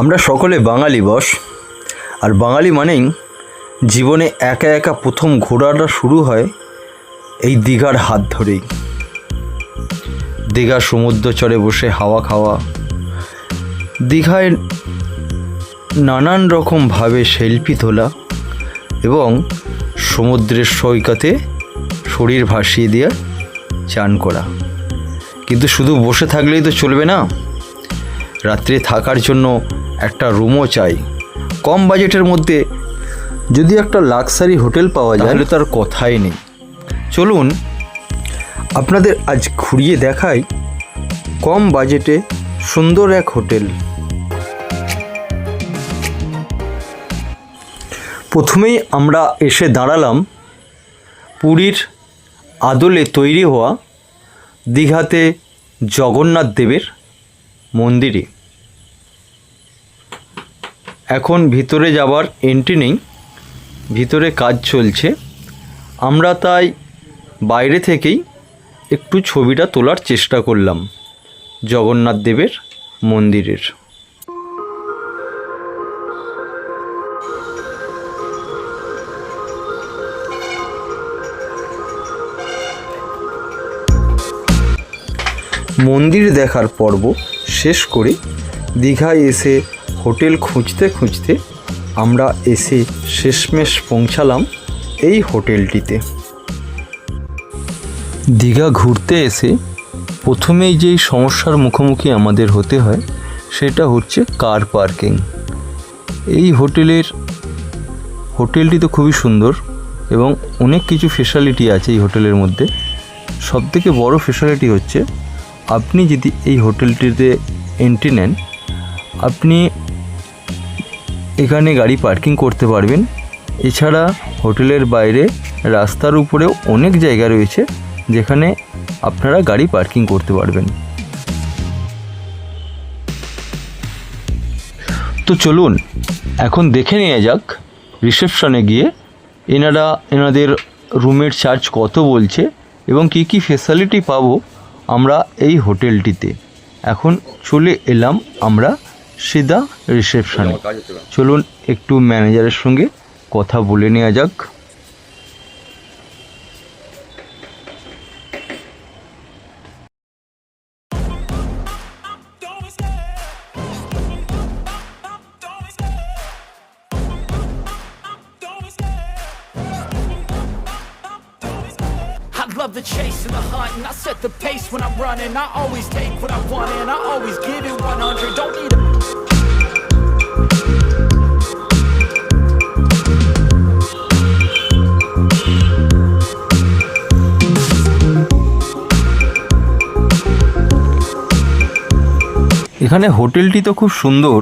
আমরা সকলে বাঙালি বস, আর বাঙালি মানেই জীবনে একা একা প্রথম ঘোরাটা শুরু হয় এই দীঘার হাত ধরেই। দীঘা সমুদ্র চরে বসে হাওয়া খাওয়া, দীঘায় নানান রকমভাবে সেলফি তোলা এবং সমুদ্রের সৈকতে শরীর ভাসিয়ে দিয়ে চান করা। কিন্তু শুধু বসে থাকলেই তো চলবে না, রাত্রে থাকার জন্য একটা রুমও চাই। কম বাজেটের মধ্যে যদি একটা লাক্সারি হোটেল পাওয়া যায় তাহলে তার কথাই নেই। চলুন আপনাদের আজ ঘুরিয়ে দেখাই কম বাজেটে সুন্দর এক হোটেল। প্রথমেই আমরা এসে দাঁড়ালাম পুরীর আদলে তৈরি হওয়া দীঘাতে জগন্নাথ দেবের মন্দিরে। এখন ভিতরে যাবার এন্ট্রি নেই, ভিতরে কাজ চলছে। আমরা তাই বাইরে থেকেই একটু ছবিটা তোলার চেষ্টা করলাম জগন্নাথ দেবের মন্দিরের। মন্দির দেখার পর্ব শেষ করে দীঘায় এসে হোটেল খুঁজতে খুঁজতে আমরা এসে শেষমেশ পৌঁছালাম এই হোটেলটিতে। দীঘা ঘুরতে এসে প্রথমেই যেই সমস্যার মুখোমুখি আমাদের হতে হয় সেটা হচ্ছে কার পার্কিং। এই হোটেলটি তো খুবই সুন্দর এবং অনেক কিছু ফেসিলিটি আছে এই হোটেলের মধ্যে। সবথেকে বড় ফেসিলিটি হচ্ছে আপনি যদি এই হোটেলটিতে এন্ট্রি নেন, আপনি এখানে গাড়ি পার্কিং করতে পারবেন। এছাড়া হোটেলের বাইরে রাস্তার উপরেও অনেক জায়গা রয়েছে যেখানে আপনারা গাড়ি পার্কিং করতে পারবেন। তো চলুন এখন দেখে নেওয়া যাক রিসেপশনে গিয়ে এনাদের রুমের চার্জ কত বলছে এবং কি কি ফেসিলিটি পাবো আমরা এই হোটেলটিতে। এখন চলে এলাম আমরা সিধা রিসেপশনে। চলুন একটু ম্যানেজারের সঙ্গে কথা বলে নেওয়া যাক। Love the chase and the hunt, and I set the pace when I'm running. I always take what I want and I always give it 100. Don't need a এখানে হোটেলটি তো খুব সুন্দর,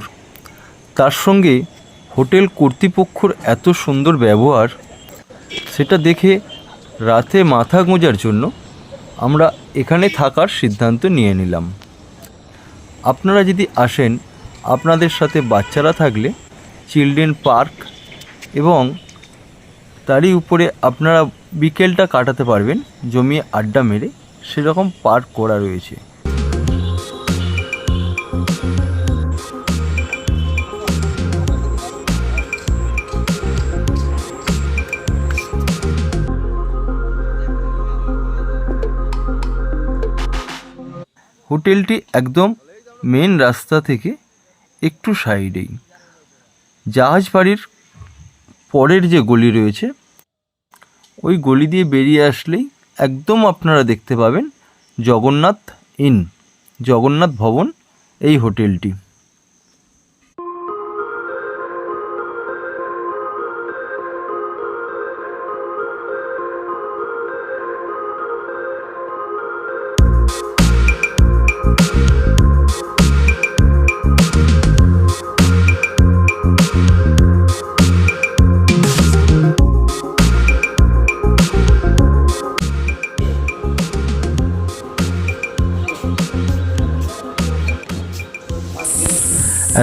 তার সঙ্গে হোটেল কর্তৃপক্ষর এত সুন্দর ব্যবহার, সেটা দেখে রাতে মাথা গোঁজার জন্য আমরা এখানে থাকার সিদ্ধান্ত নিয়ে নিলাম। আপনারা যদি আসেন, আপনাদের সাথে বাচ্চারা থাকলে চিলড্রেন পার্ক এবং তারই উপরে আপনারা বিকেলটা কাটাতে পারবেন জমিয়ে আড্ডা মেরে, সেরকম পার্ক করা রয়েছে। হোটেলটি একদম মেন রাস্তা থেকে একটু সাইডেই, জাহাজ বাড়ির পরের যে গলি রয়েছে ওই গলি দিয়ে বেরিয়ে আসলেই একদম আপনারা দেখতে পাবেন জগন্নাথ ভবন এই হোটেলটি।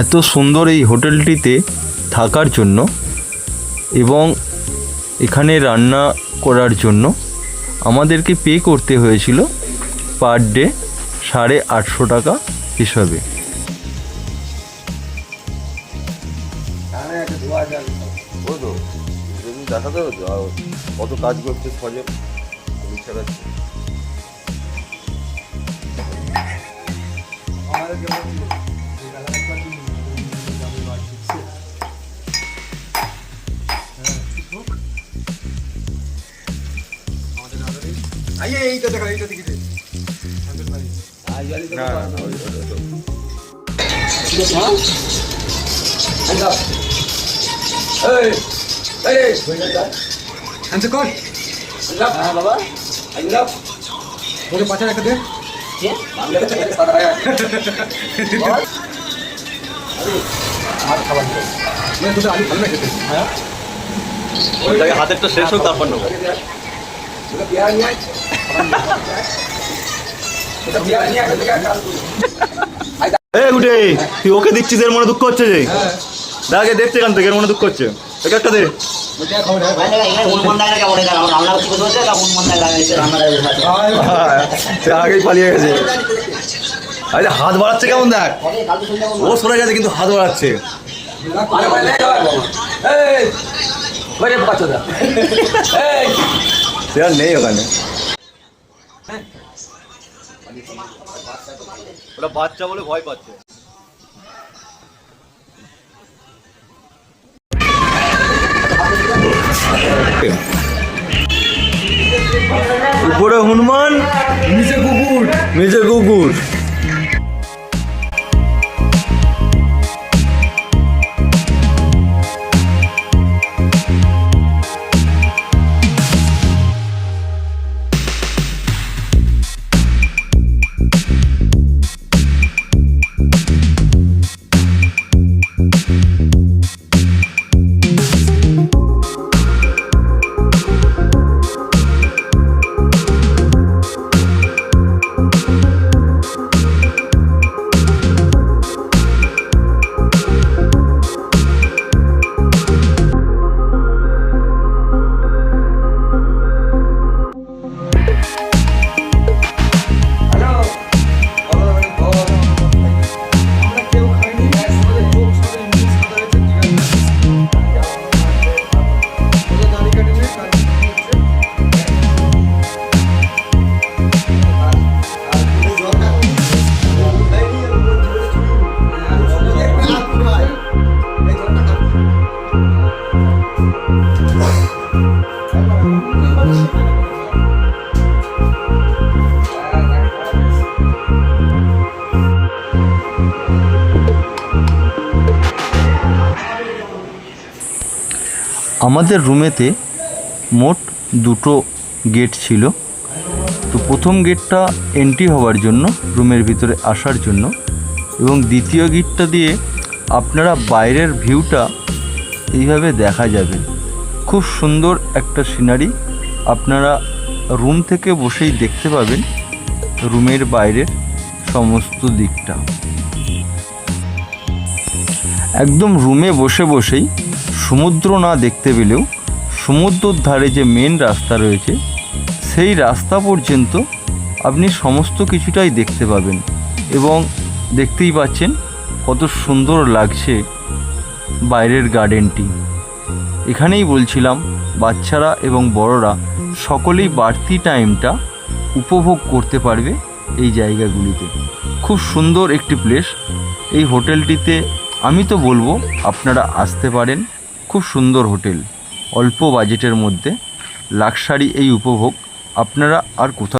এত সুন্দর এই হোটেলটিতে থাকার জন্য এবং এখানে রান্না করার জন্য আমাদেরকে পে করতে হয়েছিল পার ডে 850 টাকা হিসাবে। ওই তো যদি দেখাতে হবে তো আর কত কাজ করছে সজল ছাড়া হাতেরটা শেষ হোক তারপর নেবো। গুটে তুই ওকে দিচ্ছিস এর মনে দুঃখ হচ্ছে যে দাকে দেখছে এখান থেকে এর মনে দুঃখ হচ্ছে একটা দে আগেই পালিয়ে গেছে। আরে হাত বাড়াচ্ছে কেমন দেখ ও সরে গেছে কিন্তু হাত বাড়াচ্ছে সে আর নেই ওখানে ওরা বাচ্চা বলে ভয় পাচ্ছে। উপরে হনুমান নিচে কুকুর নিচে কুকুর। আমাদের রুমেতে মোট দুটো গেট ছিল। তো প্রথম গেটটা এন্ট্রি হওয়ার জন্য রুমের ভিতরে আসার জন্য, এবং দ্বিতীয় গেটটা দিয়ে আপনারা বাইরের ভিউটা এইভাবে দেখা যাবে। খুব সুন্দর একটা সিনারি আপনারা রুম থেকে বসেই দেখতে পাবেন রুমের বাইরের সমস্ত দিকটা। একদম রুমে বসে বসেই সমুদ্র না দেখতে পেলেও সমুদ্রের ধারে যে মেন রাস্তা রয়েছে সেই রাস্তা পর্যন্ত আপনি সমস্ত কিছুটাই দেখতে পাবেন। এবং দেখতেই পাচ্ছেন কত সুন্দর লাগছে বাইরের গার্ডেনটি। এখানেই বলছিলাম বাচ্চারা এবং বড়রা সকলেই বাড়তি টাইমটা উপভোগ করতে পারবে এই জায়গাগুলিতে। খুব সুন্দর একটি প্লেস এই হোটেলটিতে। আমি তো বলবো আপনারা আসতে পারেন। খুব সুন্দর হোটেল, অল্প বাজেটের মধ্যে লাক্সারি এই উপভোগ আপনারা আর কোথাও